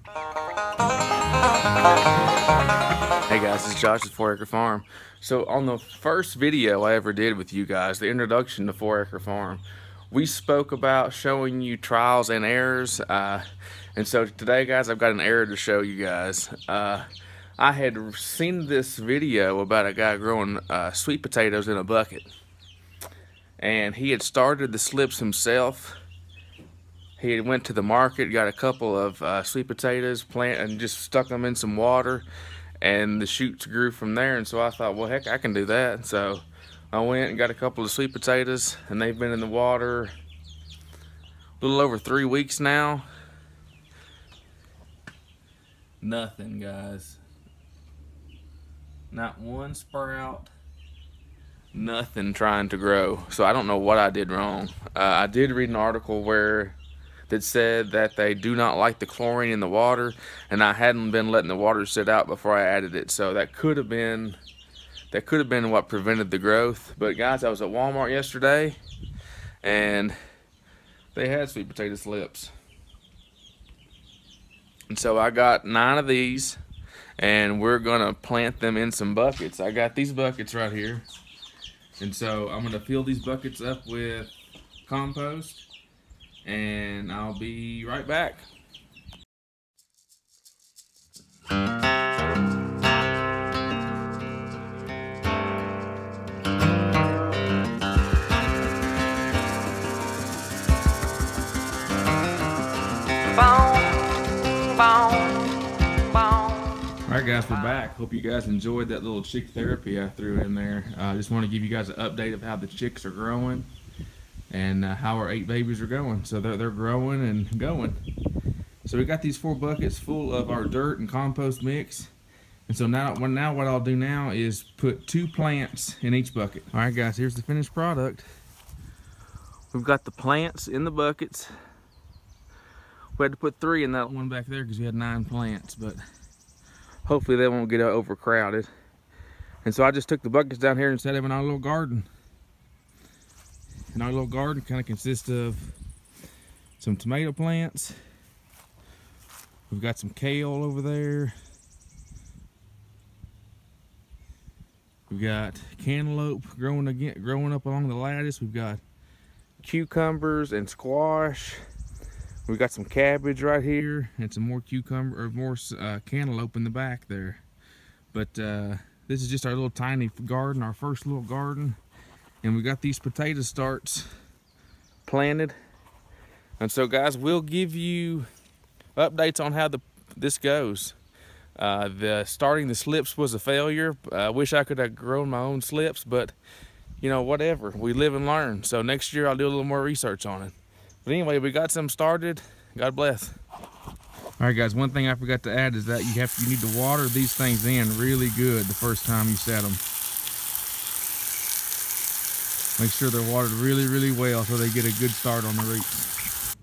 Hey guys, it's Josh at 4 Acre Farm. So on the first video I ever did with you guys, the introduction to 4 Acre Farm, we spoke about showing you trials and errors. And so today, guys, I've got an error to show you guys. I had seen this video about a guy growing sweet potatoes in a bucket. And he had started the slips himself. He had went to the market, got a couple of sweet potatoes, and just stuck them in some water. And the shoots grew from there, and so I thought, well, heck, I can do that. So I went and got a couple of sweet potatoes, and they've been in the water a little over 3 weeks now. Nothing, guys. Not one sprout. Nothing trying to grow. So I don't know what I did wrong. I did read an article that said that they do not like the chlorine in the water, and I hadn't been letting the water sit out before I added it, so that could have been what prevented the growth. But guys, I was at Walmart yesterday and they had sweet potato slips, and so I got 9 of these, and we're gonna plant them in some buckets. I got these buckets right here, and so I'm gonna fill these buckets up with compost, and I'll be right back. Alright guys, we're back. Hope you guys enjoyed that little chick therapy I threw in there. I just want to give you guys an update of how the chicks are growing and how our 8 babies are going. So they're growing and going. So we got these 4 buckets full of our dirt and compost mix. And so now what I'll do now is put 2 plants in each bucket. All right guys, here's the finished product. We've got the plants in the buckets. We had to put 3 in that one back there because we had 9 plants, but hopefully they won't get overcrowded. And so I just took the buckets down here and set them in our little garden. And our little garden kind of consists of some tomato plants. We've got some kale over there. We've got cantaloupe growing up along the lattice. We've got cucumbers and squash. We've got some cabbage right here and some more cantaloupe in the back there. But this is just our little tiny garden, our first little garden. And we got these potato starts planted. And so guys, we'll give you updates on how this goes. Starting the slips was a failure. I wish I could have grown my own slips, but you know, whatever. We live and learn. So next year I'll do a little more research on it. But anyway, we got some started. God bless. All right guys, one thing I forgot to add is that you need to water these things in really good the first time you set them. Make sure they're watered really, really well so they get a good start on the roots.